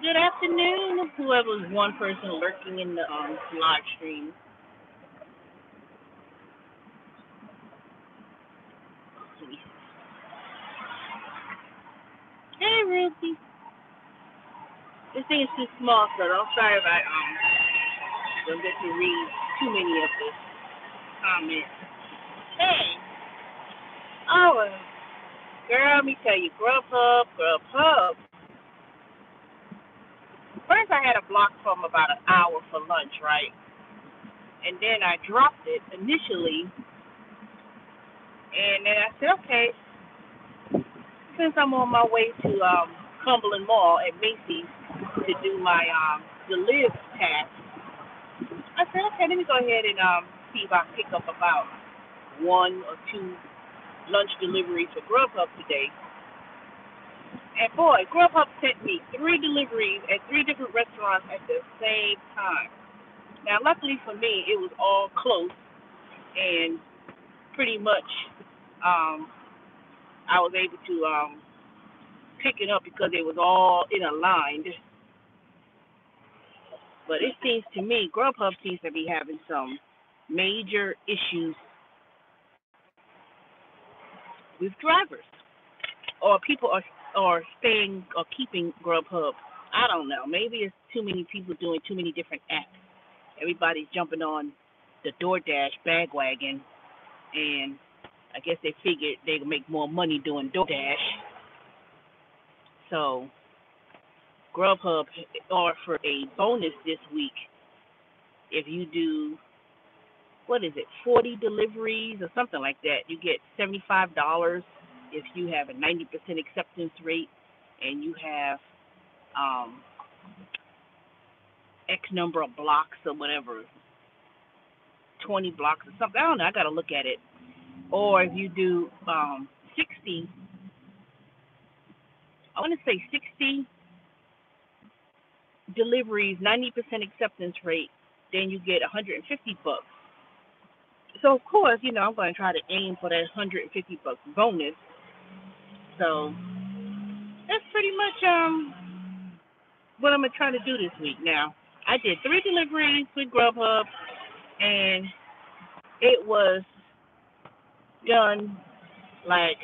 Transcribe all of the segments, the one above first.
Good afternoon, whoever's one person lurking in the live stream. Hey, Ruthie. This thing is too small, so I'm sorry if I don't get to read too many of the comments. Hey, oh, girl, let me tell you, Grubhub, Grubhub. First, I had a block from about an hour for lunch, right? And then I dropped it initially, and then I said, okay, since I'm on my way to Cumberland Mall at Macy's to do my the live task, I said, okay, let me go ahead and see if I pick up about one or two lunch deliveries for Grubhub today. And boy, Grubhub sent me three deliveries at three different restaurants at the same time. Now, luckily for me, it was all close and pretty much I was able to pick it up because it was all in a line. But it seems to me Grubhub seems to be having some major issues with drivers, or people are staying or keeping Grubhub. I don't know. Maybe it's too many people doing too many different apps. Everybody's jumping on the DoorDash bandwagon, and I guess they figured they could make more money doing DoorDash. So Grubhub offered a bonus this week if you do, what is it, 40 deliveries or something like that. You get $75 if you have a 90% acceptance rate and you have X number of blocks or whatever, 20 blocks or something. I don't know. I got to look at it. Or if you do 60, I want to say 60 deliveries, 90% acceptance rate, then you get $150. So of course, I'm going to try to aim for that $150 bonus. So that's pretty much what I'm gonna try to do this week. Now, I did 3 deliveries with Grubhub, and it was done like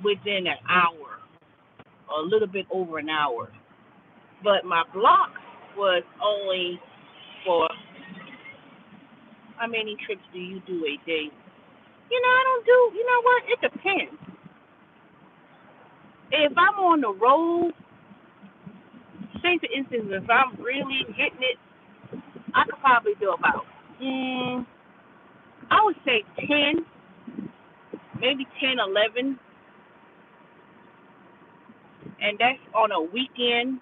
within an hour, or a little bit over an hour. But my block was only for, how many trips do you do a day? I don't do, you know what? It depends. If I'm on the road, say for instance, if I'm really hitting it, I could probably do about, I would say 10, maybe 10, 11. And that's on a weekend,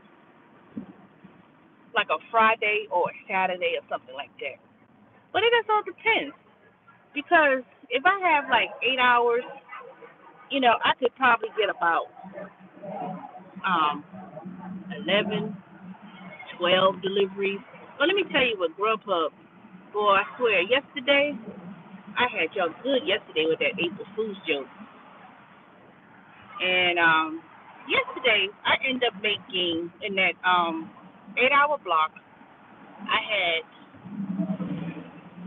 like a Friday or a Saturday or something like that. But it just all depends. Because if I have like 8 hours, I could probably get about 11, 12 deliveries. But let me tell you what Grubhub, boy, I swear, yesterday, I had y'all good yesterday with that April Fool's joke. And yesterday, I ended up making, in that 8-hour block,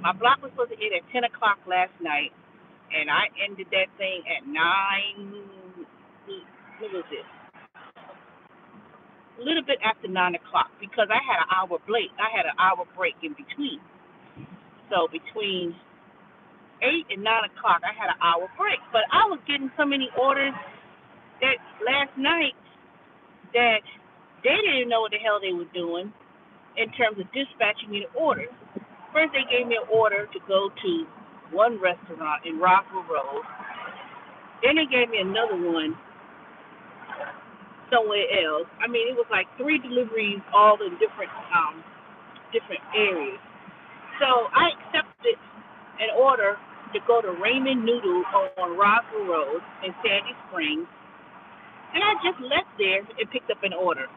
my block was supposed to end at 10 o'clock last night, and I ended that thing at 9, what was it? A little bit after 9 o'clock, because I had an hour break. In between. So between 8 and 9 o'clock, I had an hour break. But I was getting so many orders that last night that they didn't know what the hell they were doing in terms of dispatching me the orders. First, they gave me an order to go to one restaurant in Rockville Road. Then they gave me another one somewhere else. I mean, it was like 3 deliveries, all in different areas. So I accepted an order to go to Raymond Noodle on Rockville Road in Sandy Springs, and I just left there and picked up an order.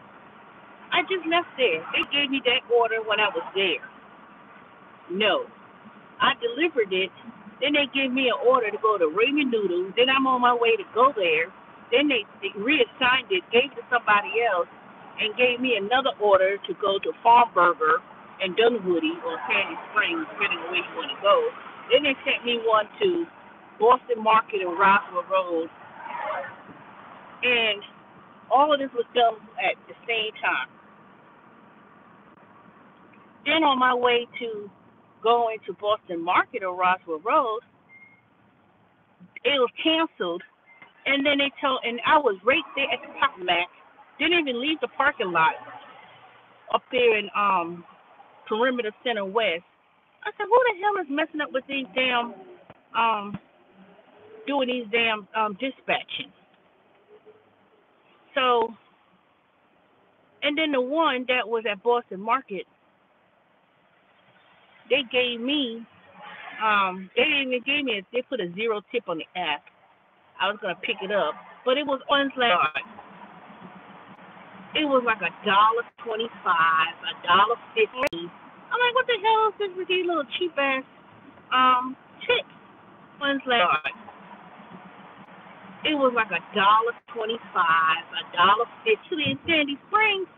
I just left there. They gave me that order when I was there. No. I delivered it. Then they gave me an order to go to Raymond Noodles. Then I'm on my way to go there. Then they reassigned it, gave it to somebody else. and gave me another order to go to Farm Burger in Dunwoody or Sandy Springs, depending on where you want to go. Then they sent me one to Boston Market and Roswell Road, and all of this was done at the same time. Then on my way to going to Boston Market or Roswell Road, it was canceled. And then and I was right there at the top of Mac. Didn't even leave the parking lot up there in Perimeter Center West. I said, who the hell is messing up with these damn doing these damn dispatching? So, and then the one that was at Boston Market, they gave me they put a 0 tip on the app. I was gonna pick it up, but it was on like it was like $1.25, $1.50. I'm like, what the hell is this with these little cheap ass chips? One's like it was like $1.25, $1.50 in Sandy Springs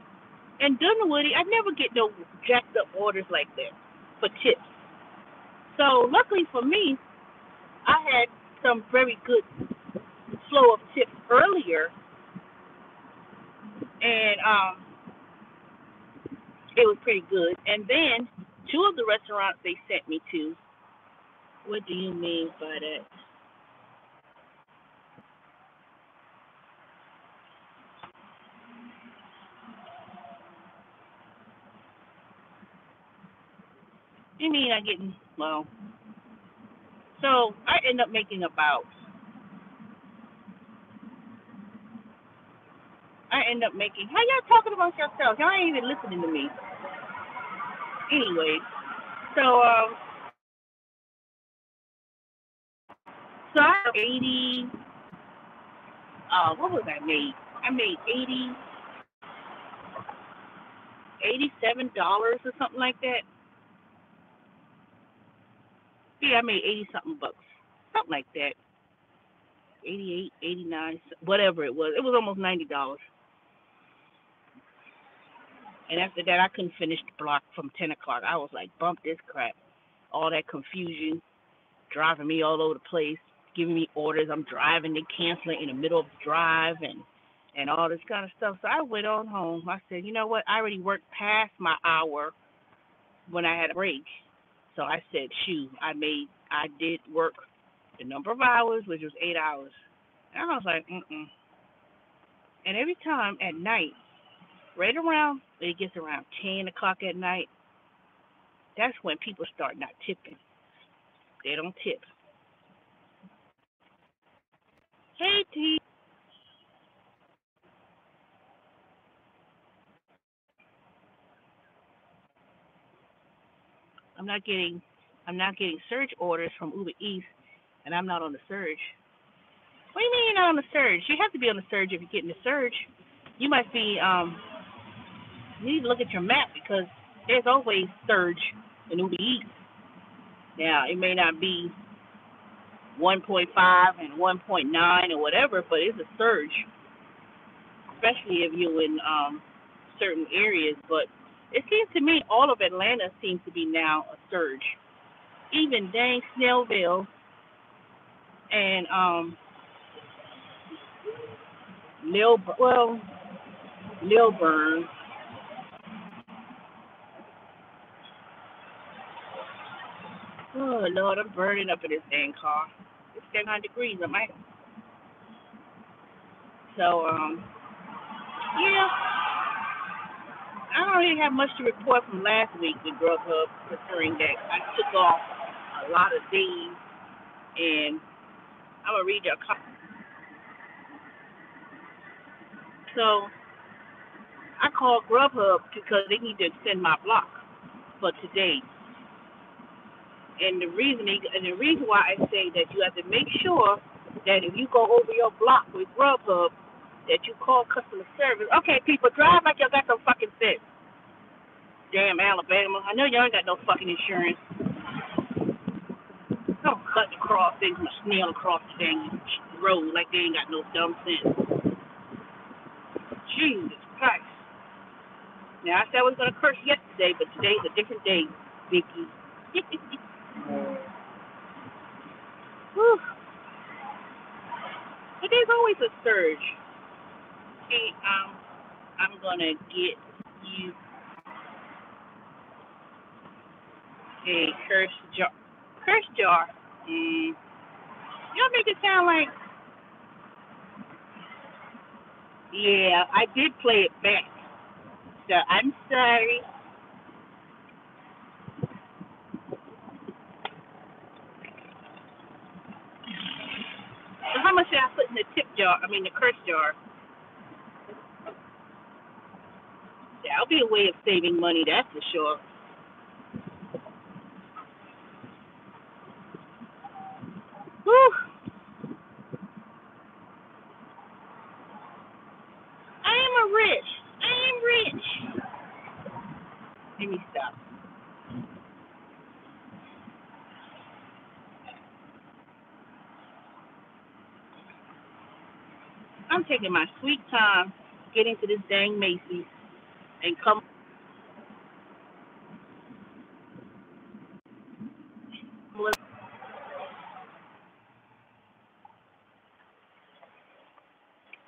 and Dunwoody. I never get no jacked up orders like that for chips. So luckily for me, I had some very good flow of tips earlier, and it was pretty good. And then 2 of the restaurants they sent me to. What do you mean by that? You mean I getting well? So I end up making about. How y'all talking about yourselves? Y'all ain't even listening to me. Anyway, so I have 80. What was I made? I made $87 or something like that. Yeah, I made 80 something bucks, something like that. 88, 89, whatever it was. It was almost $90. And after that, I couldn't finish the block from 10 o'clock. I was like, bump this crap. All that confusion, driving me all over the place, giving me orders. I'm driving, they canceling in the middle of the drive and all this kind of stuff. So I went on home. I said, you know what? I already worked past my hour when I had a break. So I said, shoot, I did work the number of hours, which was 8 hours. And I was like, And every time at night, right around, it gets around 10 o'clock at night, that's when people start not tipping. They don't tip. Hey, T. I'm not getting surge orders from Uber Eats, and I'm not on the surge. What do you mean you're not on the surge? You have to be on the surge if you're getting the surge. You must be you need to look at your map because there's always surge in Uber Eats. Now it may not be 1.5 and 1.9 or whatever, but it's a surge, especially if you're in certain areas. But it seems to me all of Atlanta seems to be now a surge. Even dang Snellville and Lilburn. Oh Lord, I'm burning up in this dang car. It's 100 degrees, am I? So yeah, I don't really have much to report from last week with Grubhub, considering that I took off a lot of days, and I'm gonna read your comment. So I called Grubhub because they need to extend my block for today. And the reason why I say that you have to make sure that if you go over your block with Grubhub, that you call customer service. Okay, people, drive like y'all got some fucking sense. Damn Alabama. I know y'all ain't got no fucking insurance. Don't cut across things and snail across the dang road like they ain't got no dumb sense. Jesus Christ. Now, I said I was going to curse yesterday, but today's a different day, Vicky. Whew. But there's always a surge. Okay, I'm going to get you a curse jar. Curse jar. Y'all make it sound like, yeah, I did play it back. So I'm sorry. So how much should I put in the tip jar? I mean the curse jar. That'll be a way of saving money, that's for sure. Whew. I am rich. Let me stop. I'm taking my sweet time getting to this dang Macy's and come.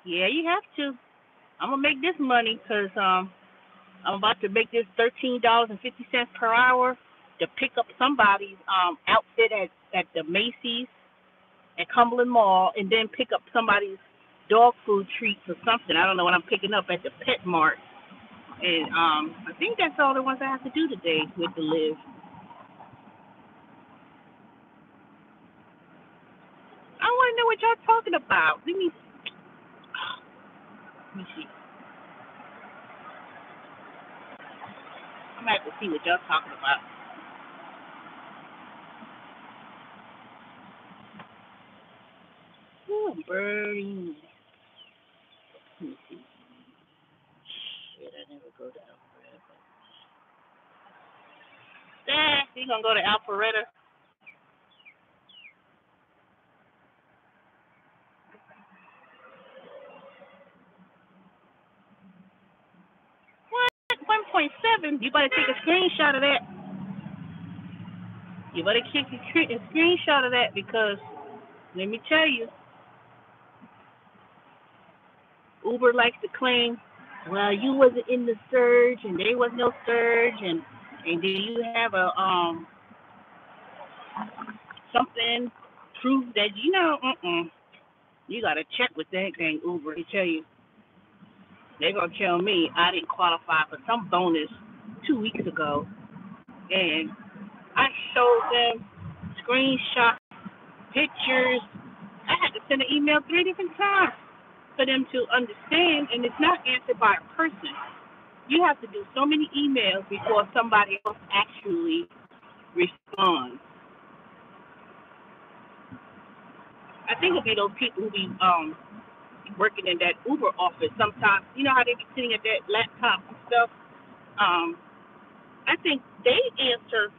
Yeah, you have to. I'm gonna make this money because I'm about to make this $13.50 per hour to pick up somebody's outfit at the Macy's at Cumberland Mall, and then pick up somebody's dog food treats or something. I don't know what I'm picking up at the Pet Mart. And I think that's all the ones I have to do today with the live. I want to know what y'all talking about. Let me see. I'm gonna have to see what y'all talking about. Ooh, I'm burning. Let me see. Shit, I never go to Alpharetta. You gonna go to Alpharetta? What? 1.7? You better take a screenshot of that. You better take a screenshot of that because let me tell you, Uber likes to claim, well, you wasn't in the surge and there was no surge, and do you have a something proof that you gotta check with that dang Uber. They tell you they're gonna tell me I didn't qualify for some bonus 2 weeks ago, and I showed them screenshots, pictures. I had to send an email 3 different times for them to understand, and it's not answered by a person. You have to do so many emails before somebody else actually responds. I think it'll be those people who be working in that Uber office sometimes. You know how they be sitting at that laptop and stuff? I think they answer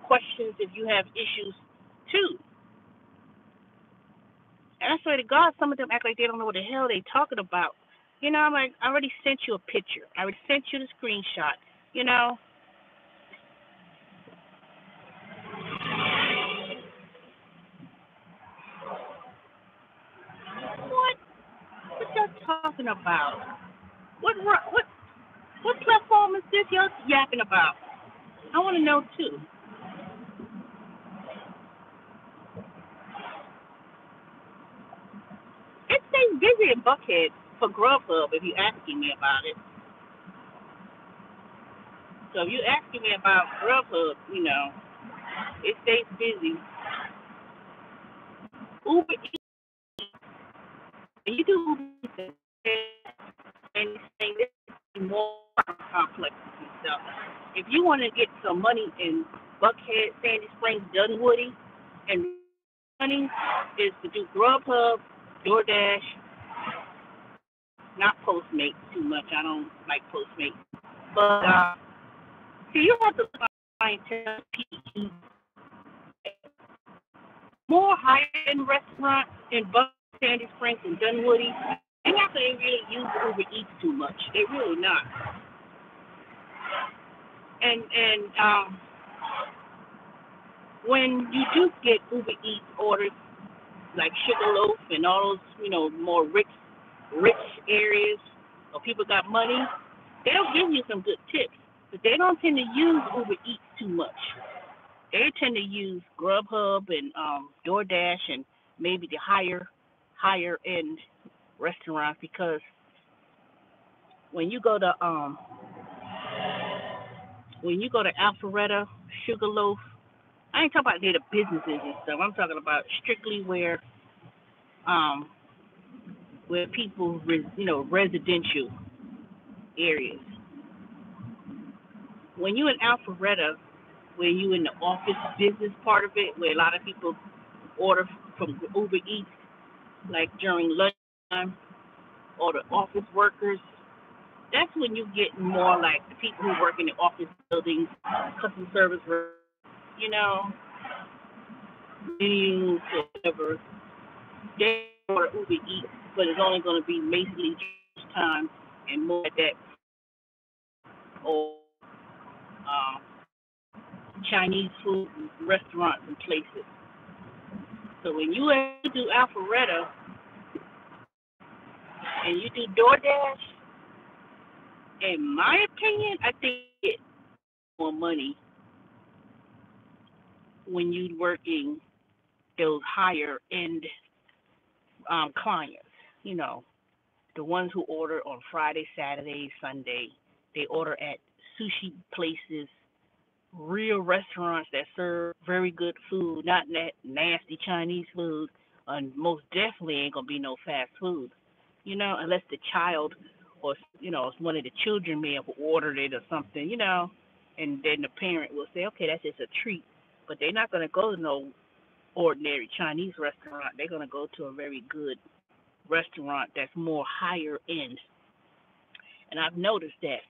questions if you have issues too. And I swear to God, some of them act like they don't know what the hell they talking about. You know, I'm like, I already sent you a picture. I already sent you the screenshot. You know, what? What y'all talking about? What platform is this y'all yapping about? I want to know too. It stays busy in Buckhead for Grubhub if you're asking me about it. So if you're asking me about Grubhub, it stays busy. Uber Eats, and you do Uber Eats and this is more complex and stuff. If you want to get some money in Buckhead, Sandy Springs, Dunwoody, and money is to do Grubhub, DoorDash, not Postmates too much. I don't like Postmates. But see, you have to find people more high-end restaurants in Buckhead, Sandy Springs, and Dunwoody. They're not going to really use Uber Eats too much. They're really not. And when you do get Uber Eats orders like Sugarloaf and all those, more rich areas or people got money, they'll give you some good tips. But they don't tend to use Uber Eats too much. They tend to use Grubhub and DoorDash and maybe the higher end restaurants, because when you go to Alpharetta, Sugarloaf, I ain't talking about the businesses and stuff. I'm talking about strictly um where people residential areas. When you in Alpharetta, where you in the office business part of it, where a lot of people order from Uber Eats, like during lunchtime, or the office workers, that's when you get more like the people who work in the office buildings, customer service, you know, menus or whatever. They order Uber Eats, but it's only going to be basically time and more like that, or um, Chinese food restaurants and places. So when you do Alpharetta and you do DoorDash, in my opinion, I think you get more money when you're working those higher end clients. You know, the ones who order on Friday, Saturday, Sunday. They order at sushi places, real restaurants that serve very good food, not that nasty Chinese food, and most definitely ain't gonna be no fast food. Unless the child or one of the children may have ordered it or something, and then the parent will say, okay, that's just a treat, but they're not gonna go to no ordinary Chinese restaurant. They're gonna go to a very good restaurant that's more higher end. And I've noticed that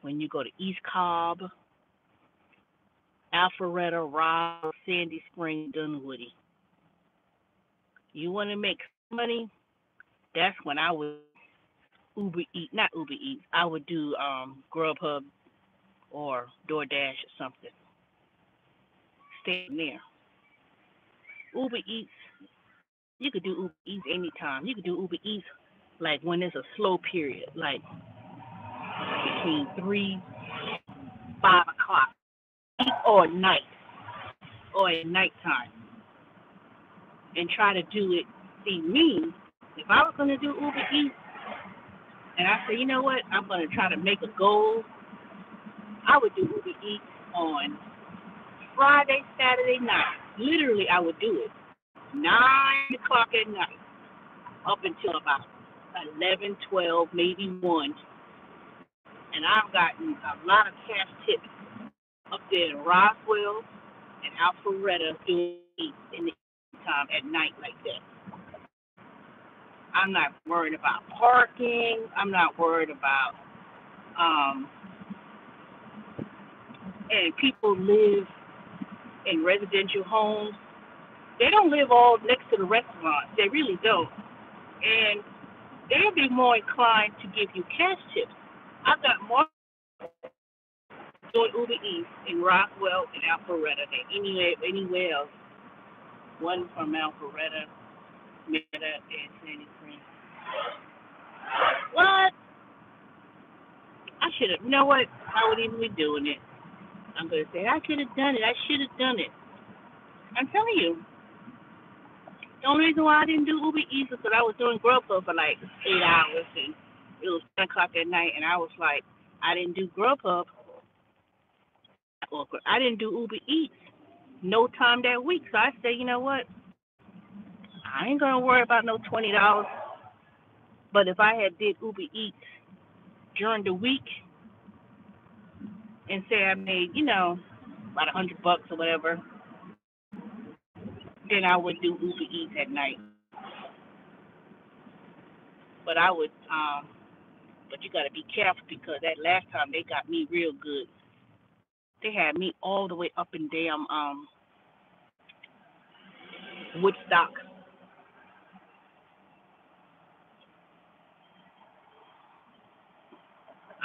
when you go to East Cobb, Alpharetta, Robb, Sandy Spring, Dunwoody, you want to make money, that's when I would not Uber Eats. I would do Grubhub or DoorDash or something. Stay there. Uber Eats, you could do Uber Eats anytime. You could do Uber Eats like when there's a slow period, like between 3, 5 o'clock, or night, or at nighttime, and try to do it. See, me, if I was going to do Uber Eats, and I say, you know what, I'm going to try to make a goal, I would do Uber Eats on Friday, Saturday night. Literally, I would do it 9 o'clock at night up until about 11, 12, maybe 1. And I've gotten a lot of cash tips up there in Roswell and Alpharetta doing Eats in the time at night like that. I'm not worried about parking. I'm not worried about and people live in residential homes. They don't live all next to the restaurants. They really don't. And they'll be more inclined to give you cash tips. I've got more doing Uber Eats in Roswell and Alpharetta than anywhere else. One from Alpharetta, Meta, and Sandy Spring. What? I should have. You know what? I wouldn't even be doing it. I'm going to say, I could have done it. I should have done it. I'm telling you. The only reason why I didn't do Uber Eats is because I was doing Grubhub for like 8 hours, and it was 10 o'clock at night, and I was like, I didn't do Grubhub, or I didn't do Uber Eats no time that week. So I said, you know what? I ain't going to worry about no $20. But if I had did Uber Eats during the week and say I made, about $100 or whatever, then I would do Uber Eats at night. But I would, but you got to be careful, because that last time they got me real good. They had me all the way up in damn Woodstock.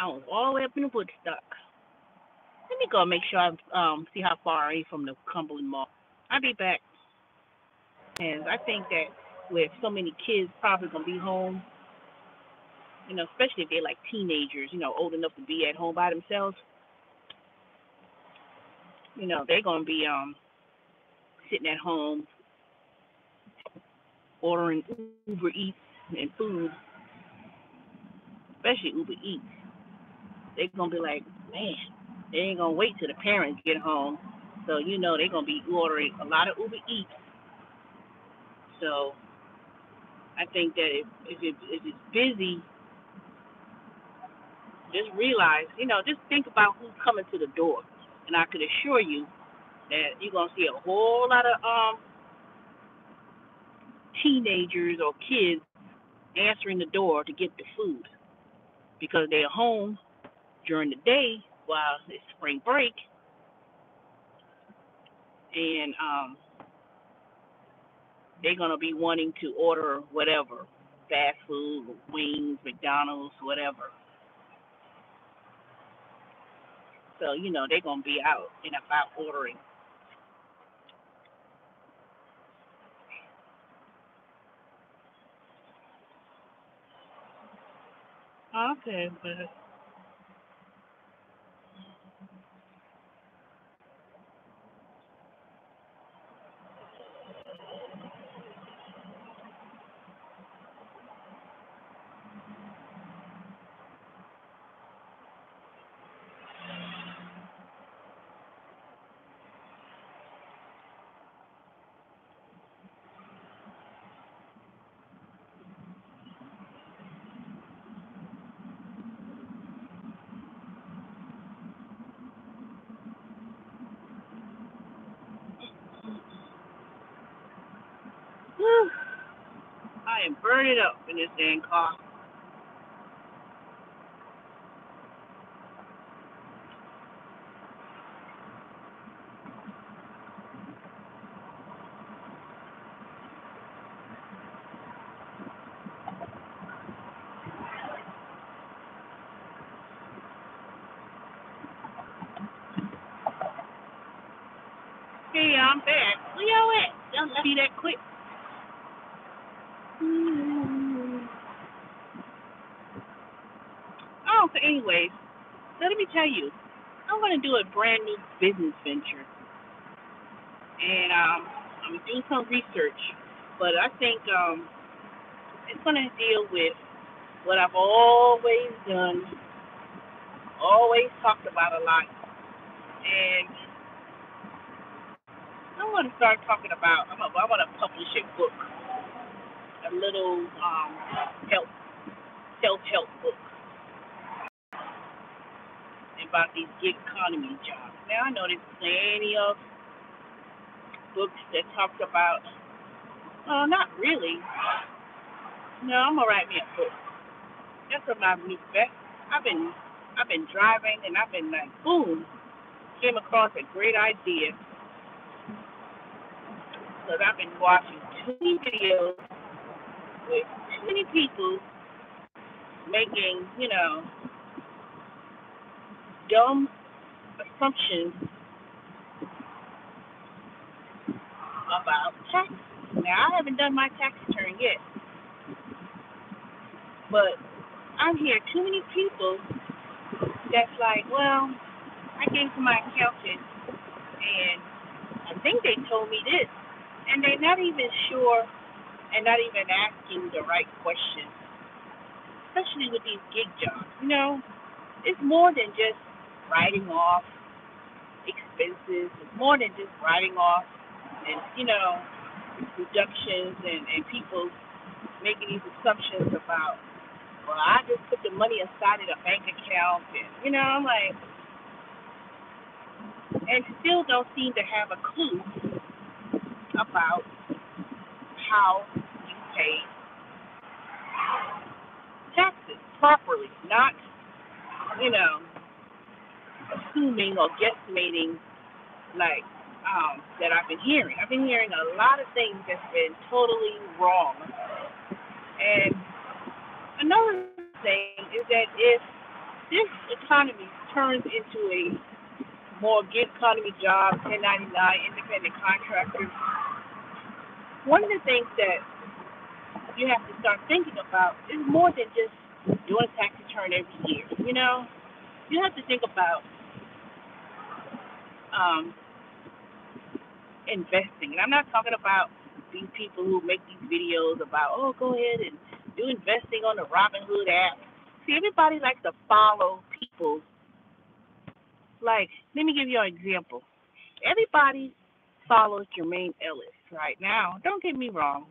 I was all the way up in Woodstock. Let me go make sure I see how far I am from the Cumberland Mall. I'll be back. And I think that with so many kids probably gonna be home, especially if they're like teenagers, old enough to be at home by themselves, they're gonna be sitting at home ordering Uber Eats and food, especially Uber Eats. They're gonna be like, man, they ain't gonna wait till the parents get home. So they're gonna be ordering a lot of Uber Eats. So I think that if it's busy, just realize, just think about who's coming to the door, and I could assure you that you're gonna see a whole lot of teenagers or kids answering the door to get the food because they're home during the day while it's spring break, and they're gonna be wanting to order whatever, fast food, wings, McDonald's, whatever. So they're gonna be out and about ordering. Okay, but whew, I am burning up in this dang car. Hey, I'm back. Where y'all at? Y'all left me that quick. Oh, so anyways, so let me tell you, I'm gonna do a brand new business venture, and I'm gonna do some research, but I think it's gonna deal with what I've always done, always talked about a lot, and I'm gonna start talking about. I want to publish a book, a little help self help book about these gig economy jobs. Now I know there's plenty of books that talk about. Not really. No, I'm gonna write me a book. That's what my new best. I've been I've been driving and I've been like, boom, came across a great idea because I've been watching too many videos with too many people making, dumb assumptions about taxes. Now I haven't done my tax return yet, but I'm hearing too many people that's like, well, I gave to my accountant and I think they told me this, and they're not even sure and not even asking the right questions, especially with these gig jobs. It's more than just writing off expenses. It's more than just writing off and, reductions and people making these assumptions about, well, I just put the money aside in a bank account and, I'm like, and still don't seem to have a clue about how you pay taxes properly, not, you know, assuming or guesstimating like that I've been hearing. I've been hearing a lot of things that's been totally wrong. And another thing is that if this economy turns into a more gig economy jobs, 1099, independent contractors. One of the things that you have to start thinking about is more than just doing tax return every year. You have to think about um, investing. And I'm not talking about these people who make these videos about, oh, go ahead and do investing on the Robinhood app. See, everybody likes to follow people. Like, let me give you an example. Everybody follows Jermaine Ellis right now. Don't get me wrong.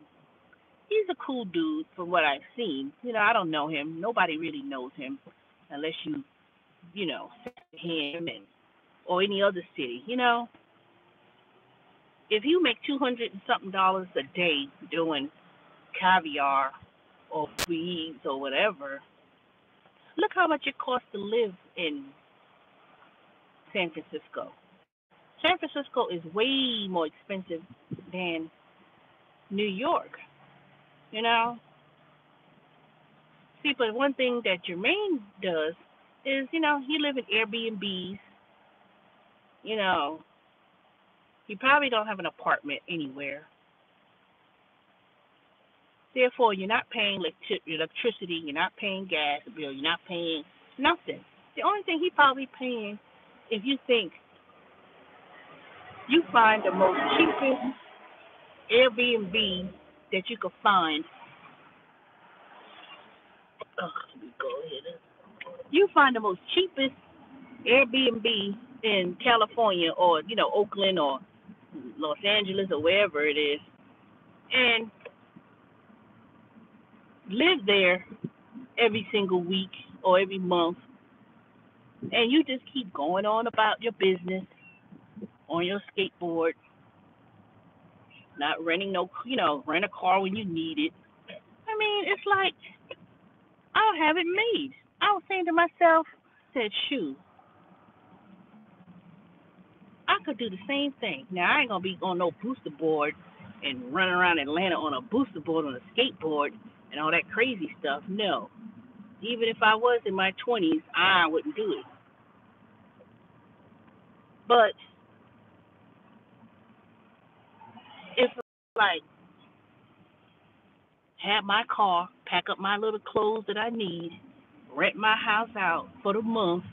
He's a cool dude from what I've seen. I don't know him. Nobody really knows him unless him or any other city. If you make $200 and something a day doing caviar or weeds or whatever, look how much it costs to live in San Francisco. San Francisco is way more expensive than New York. See, but one thing that Jermaine does is, he live in Airbnbs. He probably don't have an apartment anywhere. Therefore, you're not paying electricity, you're not paying gas bill, you're not paying nothing. The only thing he probably paying, if you think you find the most cheapest Airbnb that you could find. Let me go ahead. You find the most cheapest Airbnb in California or, Oakland or Los Angeles or wherever it is, and live there every single week or every month, and you just keep going on about your business on your skateboard, not renting rent a car when you need it. I mean, it's like, I'll have it made. I was saying to myself, shoot, I could do the same thing. Now, I ain't going to be on no booster board and running around Atlanta on a booster board on a skateboard and all that crazy stuff. No. Even if I was in my 20s, I wouldn't do it. But if like have my car, pack up my little clothes that I need, rent my house out for the month,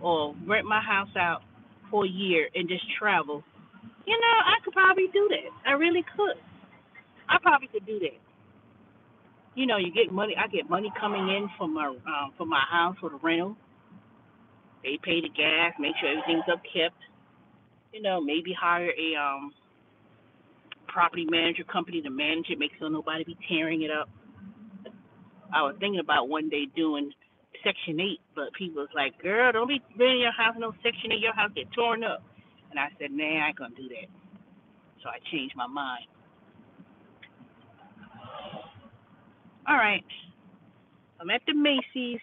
or rent my house out for a year and just travel, I could probably do that. I really could. I probably could do that. You get money. I get money coming in from my house for the rental. They pay the gas, make sure everything's upkept. Maybe hire a property manager company to manage it, make sure nobody be tearing it up. I was thinking about one day doing Section 8, but people was like, girl, don't be renting your house no Section 8, your house get torn up. And I said, nah, I ain't gonna do that. So I changed my mind. All right. I'm at the Macy's.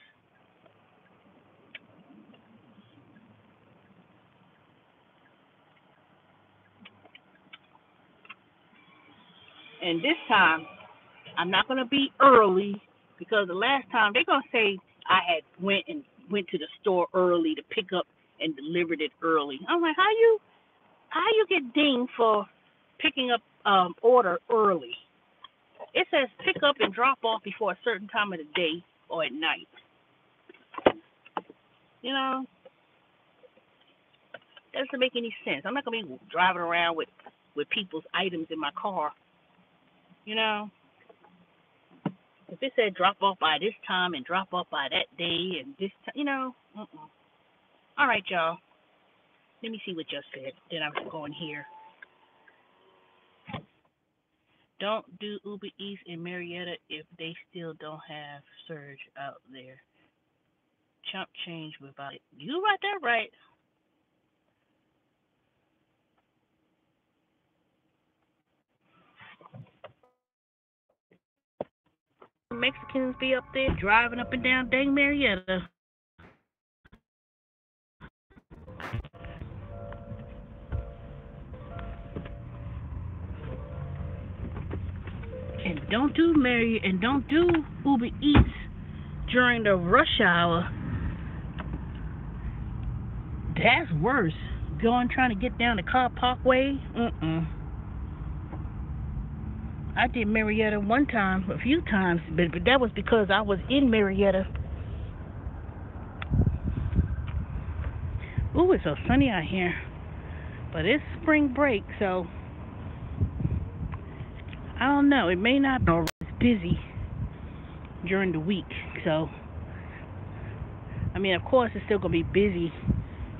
And this time, I'm not going to be early because the last time they're going to say I had went to the store early to pick up and delivered it early. I'm like, how you get dinged for picking up order early? It says pick up and drop off before a certain time of the day or at night. That doesn't make any sense. I'm not going to be driving around with people's items in my car. If it said drop off by this time and drop off by that day and this time, All right, y'all. Let me see what y'all said. Then I'm going here. Don't do Uber Eats in Marietta if they still don't have surge out there. Chump change without it. You right there, right? Mexicans be up there driving up and down dang Marietta. And don't do Uber Eats during the rush hour. That's worse. going trying to get down the Car Parkway. I did Marietta one time, a few times, but that was because I was in Marietta. Ooh, it's so sunny out here. But it's spring break, so I don't know. It may not be as busy during the week. So, I mean, of course, it's still going to be busy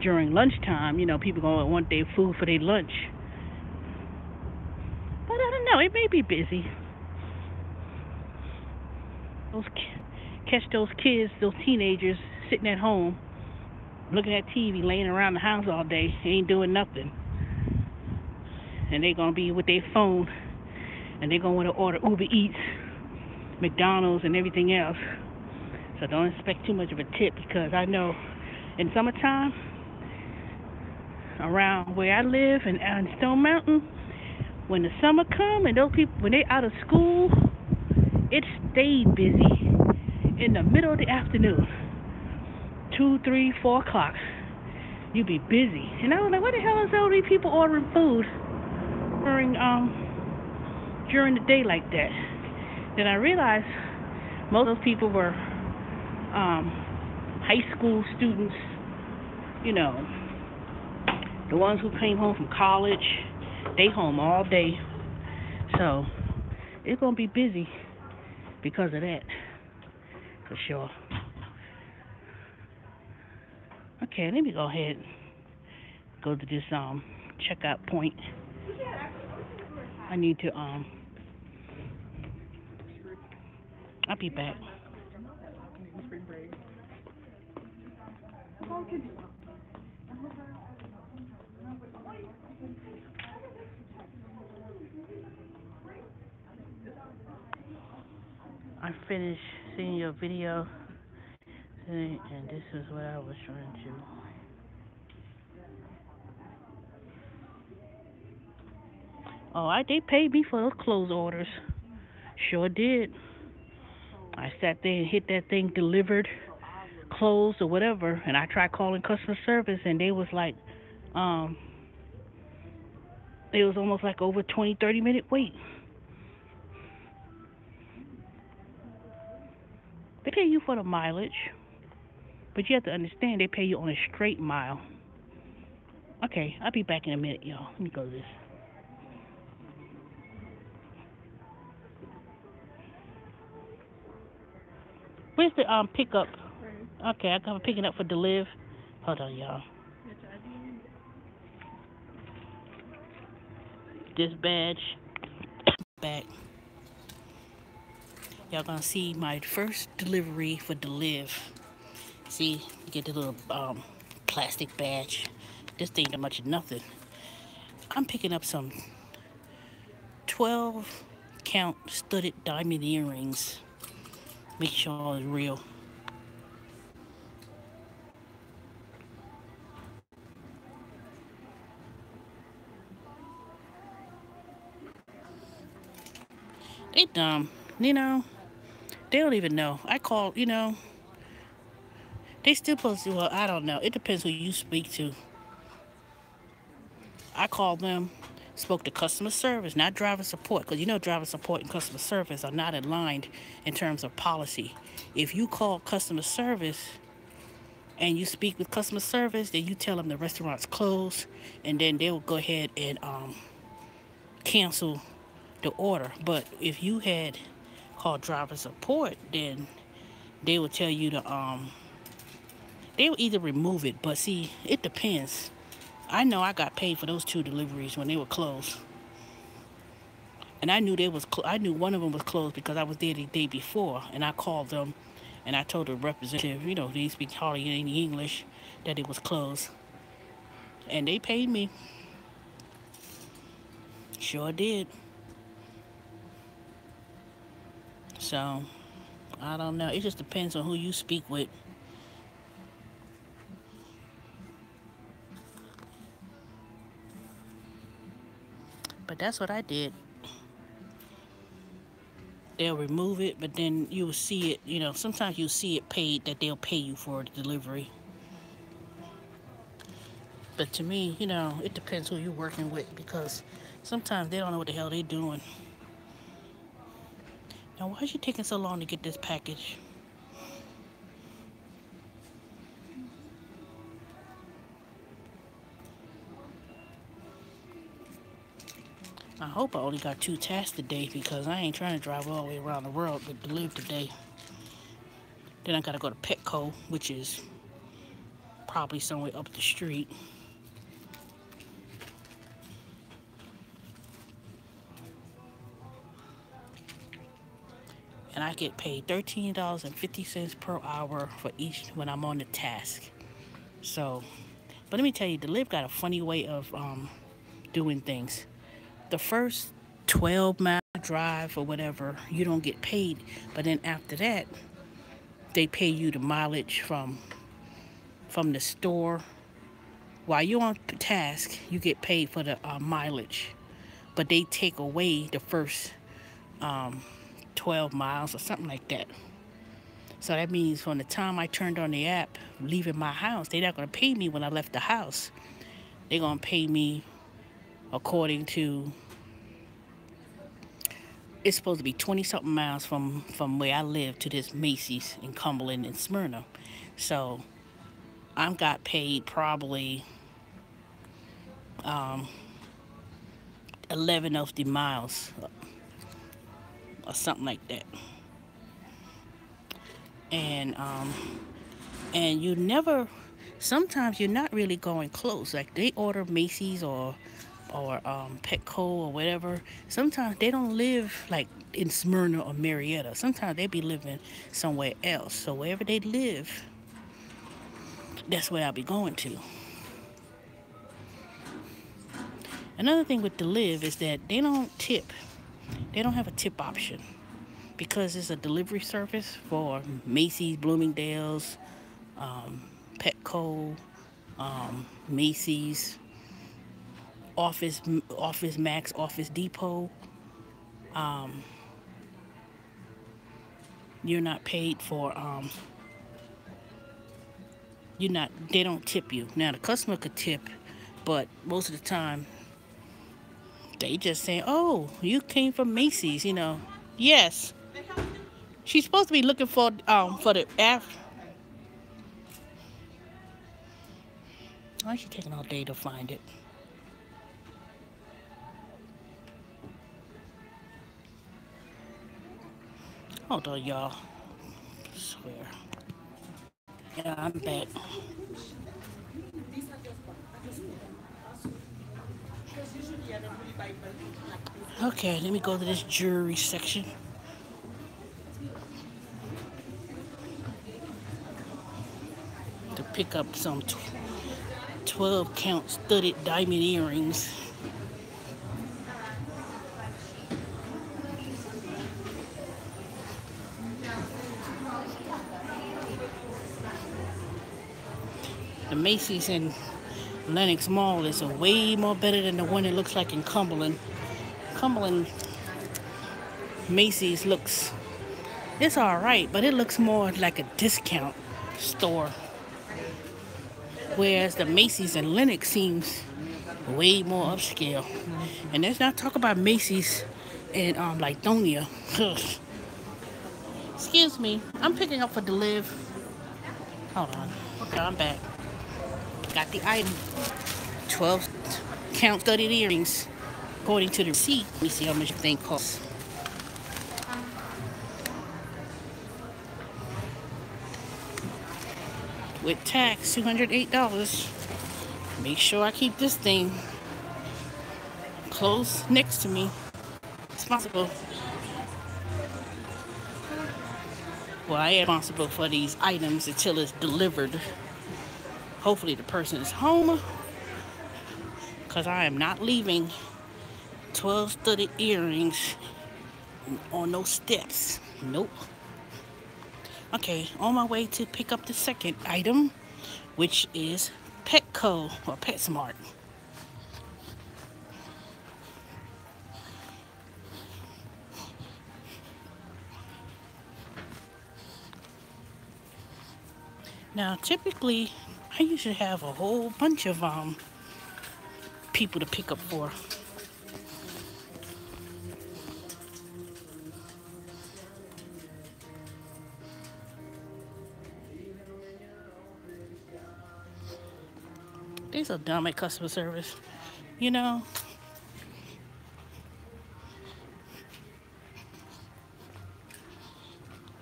during lunchtime. You know, people going to want their food for their lunch. But I don't know. It may be busy. Catch those kids, those teenagers sitting at home, looking at TV, laying around the house all day, ain't doing nothing. And they're going to be with their phone, and they're going to want to order Uber Eats, McDonald's, and everything else. So don't expect too much of a tip, because I know in summertime, around where I live in Stone Mountain, when the summer come and those people, when they out of school, it stayed busy in the middle of the afternoon, 2, 3, 4 o'clock. You be busy. And I was like, what the hell is all these people ordering food during the day like that? Then I realized most of those people were high school students, you know, the ones who came home from college. They home all day. So it's going to be busy because of that, for sure. Okay, let me go ahead and go to this checkout point. I need to I'll be back. I finished seeing your video, and this is what I was trying to. Oh, they paid me for those clothes orders. Sure did. I sat there and hit that thing delivered, closed, or whatever, and I tried calling customer service, and they was like, it was almost like over 20, 30-minute wait. They pay you for the mileage, but you have to understand they pay you on a straight mile. Okay, I'll be back in a minute, y'all. Let me go to this. Where's the pickup? Okay, I'm picking up for Deliv. Hold on, y'all. This badge back. Y'all gonna see my first delivery for Deliv. See, you get the little plastic badge. This thing ain't much of nothing. I'm picking up some 12-count studded diamond earrings. Make sure it's real. They dumb, you know. They don't even know. I call, you know. They still supposed to. Well, I don't know. It depends who you speak to. I called them, spoke to customer service, not driver support, because you know driver support and customer service are not aligned in terms of policy. If you call customer service and you speak with customer service, then you tell them the restaurant's closed, and then they will go ahead and cancel the order. But if you had called driver support, then they will tell you to they will either remove it, but see, it depends. I know I got paid for those 2 deliveries when they were closed, and I knew I knew one of them was closed because I was there the day before, and I called them, and I told the representative, you know, they didn't speak hardly any English, that it was closed, and they paid me. Sure did. So I don't know. It just depends on who you speak with. But that's what I did. They'll remove it, but then you will see it, you know, sometimes you'll see it paid, that they'll pay you for the delivery. But to me, you know, it depends who you're working with because sometimes they don't know what the hell they're doing. Now, why is you taking so long to get this package? I hope I only got 2 tasks today because I ain't trying to drive all the way around the world to live today. Then I gotta go to Petco, which is probably somewhere up the street. And I get paid $13.50 per hour for each when I'm on the task. So, but let me tell you, the Lyft got a funny way of doing things. The first 12-mile drive or whatever, you don't get paid. But then after that, they pay you the mileage from the store. While you're on task, you get paid for the mileage. But they take away the first 12 miles or something like that. So that means from the time I turned on the app, leaving my house, they're not going to pay me when I left the house. They're going to pay me according to, it's supposed to be 20-something miles from where I live to this Macy's in Cumberland and Smyrna. So I got paid probably 11 of the miles or something like that. And you never, sometimes you're not really going close. Like they order Macy's or Petco or whatever. Sometimes they don't live like in Smyrna or Marietta. Sometimes they be living somewhere else. So wherever they live, that's where I'll be going to. Another thing with the Live is that they don't tip. They don't have a tip option because it's a delivery service for Macy's, Bloomingdale's, Petco, Macy's, Office Max, Office Depot. You're not paid for. You're not. They don't tip you. Now the customer could tip, but most of the time they just say, "Oh, you came from Macy's," you know. Yes, she's supposed to be looking for the after. Why is she taking all day to find it? Hold on, y'all. I swear. Yeah, I'm back. Okay, let me go to this jewelry section to pick up some 12 count studded diamond earrings. The Macy's in Lenox Mall is a way more better than the one it looks like in Cumberland. Cumberland Macy's looks, it's alright, but it looks more like a discount store. Whereas the Macy's in Lenox seems way more upscale. And let's not talk about Macy's in Lithonia. Excuse me, I'm picking up for Deliv. Hold on. Okay, I'm back. Got the item. 12 count studded earrings. According to the receipt, let me see how much the thing costs. With tax, $208. Make sure I keep this thing close next to me. It's possible. Well, I am responsible for these items until it's delivered. Hopefully the person is home, because I am not leaving 12 studded earrings on no steps. Nope. Okay, on my way to pick up the second item, which is Petco or PetSmart. Now, typically, I I usually have a whole bunch of people to pick up for. They so dumb at customer service, you know.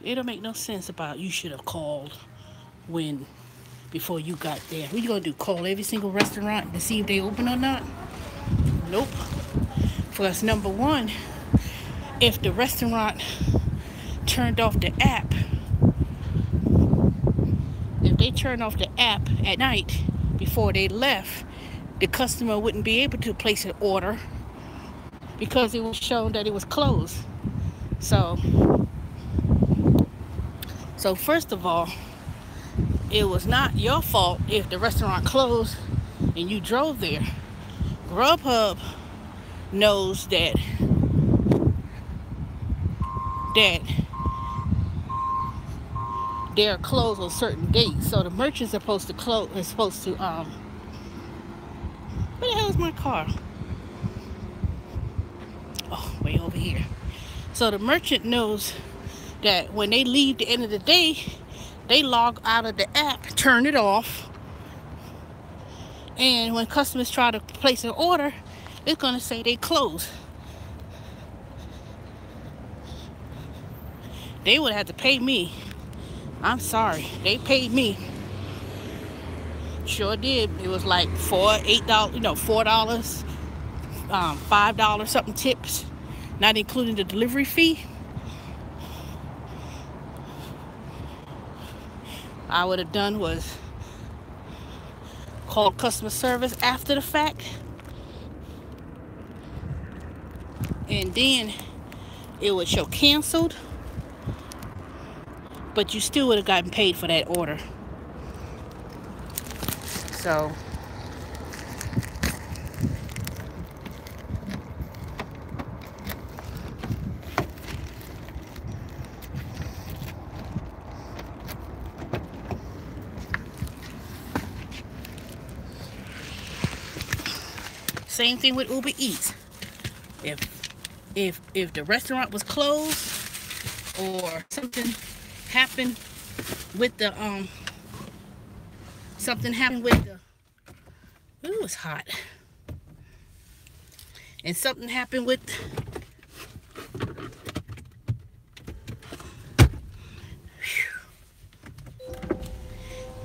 It don't make no sense about you should have called when before you got there. What you gonna do? Call every single restaurant to see if they open or not? Nope. Because number one, if the restaurant turned off the app, if they turned off the app at night before they left, the customer wouldn't be able to place an order because it was shown that it was closed. So first of all, it was not your fault if the restaurant closed and you drove there. Grubhub knows that they're closed on certain dates, so the merchants are supposed to close. Are supposed to where the hell is my car? Oh, way over here. So the merchant knows that when they leave the end of the day, they log out of the app, turn it off, and when customers try to place an order, it's gonna say they close. They would have to pay me. I'm sorry, they paid me. Sure did. It was like $4, $8, $4, $5 something tips, not including the delivery fee. I would have done was called customer service after the fact, and then it would show canceled, but you still would have gotten paid for that order. So same thing with Uber Eats. If the restaurant was closed or something happened with the ooh, it's hot. And something happened with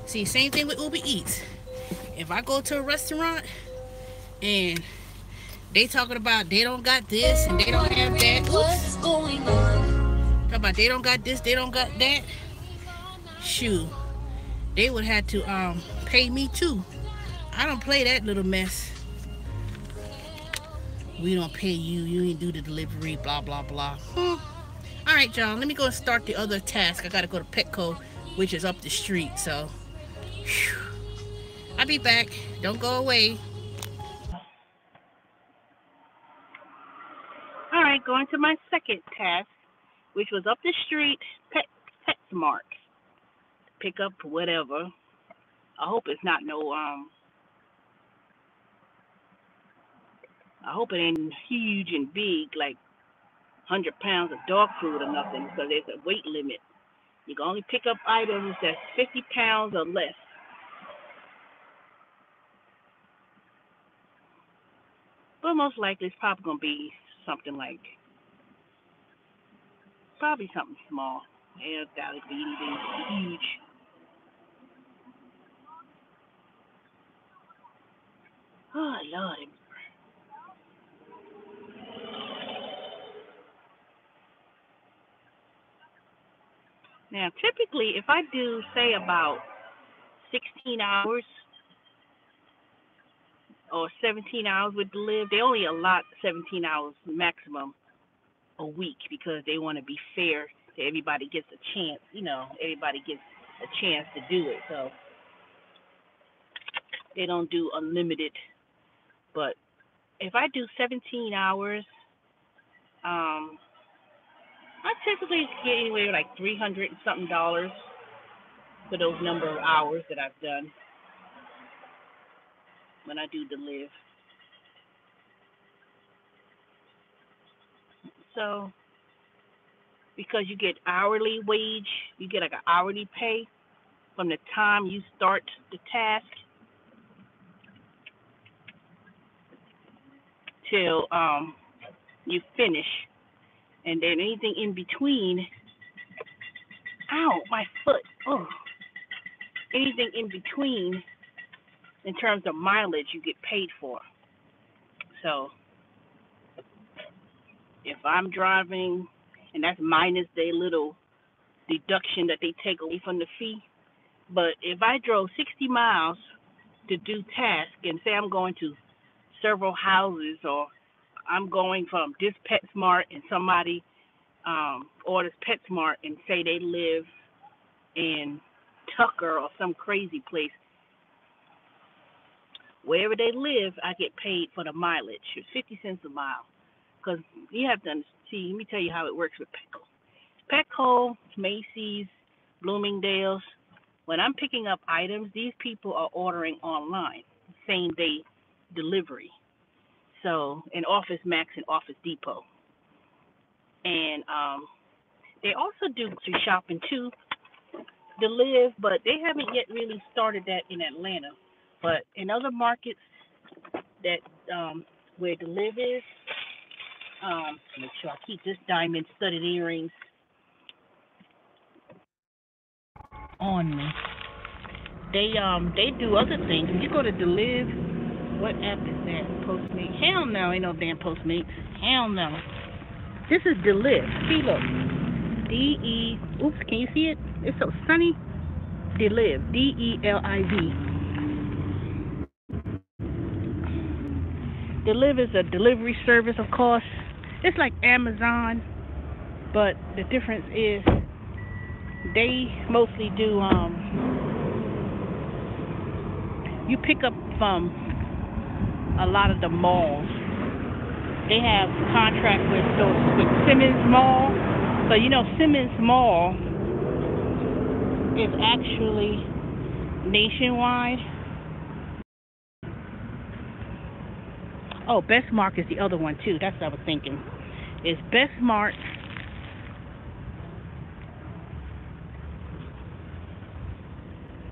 see, same thing with Uber Eats. If I go to a restaurant and they talking about they don't got this and they don't have that. What's going on? Talking about they don't got this, they don't got that. Shoot, they would have to pay me too. I don't play that little mess. We don't pay you. You ain't do the delivery. Blah blah blah. All right, y'all. Let me go and start the other task. I gotta go to Petco, which is up the street. So, whew. I'll be back. Don't go away. All right, going to my second task, which was up the street, PetSmart. Pick up whatever. I hope it's not no I hope it ain't huge and big, like 100 pounds of dog food or nothing, because there's a weight limit. You can only pick up items that's 50 pounds or less. But most likely it's probably going to be something like, probably something small. I doubt it'd be anything huge. Oh, Lord. Now, typically, if I do, say, about 16 hours or 17 hours with Deliv, they only allot 17 hours maximum a week because they want to be fair to everybody gets a chance. Everybody gets a chance to do it. So they don't do unlimited. But if I do 17 hours, I typically get anywhere like $300 and something for those number of hours that I've done. when I do Deliv. So because you get hourly wage, you get like an hourly pay from the time you start the task till you finish, and then anything in between. Ow, my foot. Oh, anything in between in terms of mileage you get paid for. So if I'm driving, and that's minus their little deduction that they take away from the fee. But if I drove 60 miles to do task, and say I'm going to several houses, or I'm going from this PetSmart, and somebody orders PetSmart and say they live in Tucker or some crazy place, wherever they live, I get paid for the mileage. It's 50 cents a mile. Because you have to see, let me tell you how it works with Petco. Petco, Macy's, Bloomingdale's, when I'm picking up items, these people are ordering online, same day delivery. So, in Office Max and Office Depot. And they also do grocery shopping too, Deliv, but they haven't yet really started that in Atlanta. But in other markets that where Deliv is, make sure I keep this diamond studded earrings on me. They do other things. When you go to Deliv, what app is that? Postmates? Hell no, ain't no damn Postmates. Hell no. This is Deliv. See, look. D-E, oops, can you see it? It's so sunny. Deliv, D-E-L-I-V. Deliv is a delivery service, of course. It's like Amazon, but the difference is they mostly do, you pick up from a lot of the malls. They have contract with Simmons Mall. So, you know, Simmons Mall is actually nationwide. Oh, Bestmark is the other one, too. That's what I was thinking. It's Bestmark,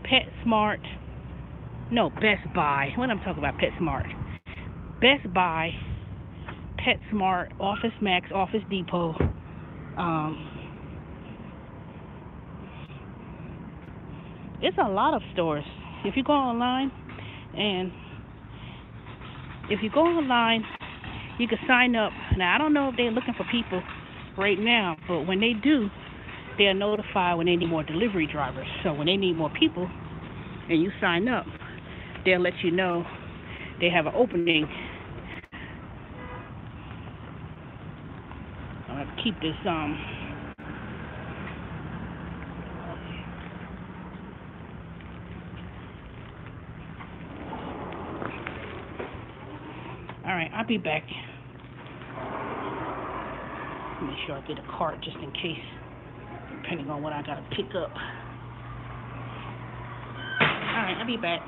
PetSmart. No, Best Buy. What I'm talking about, PetSmart. Best Buy, PetSmart, Office Max, Office Depot. It's a lot of stores. If you go online, you can sign up. Now, I don't know if they're looking for people right now, but when they do, they'll notify when they need more delivery drivers. So when they need more people and you sign up, they'll let you know they have an opening. I'm going to keep this all right, I'll be back. Make sure I get a cart just in case, depending on what I gotta pick up. All right, I'll be back.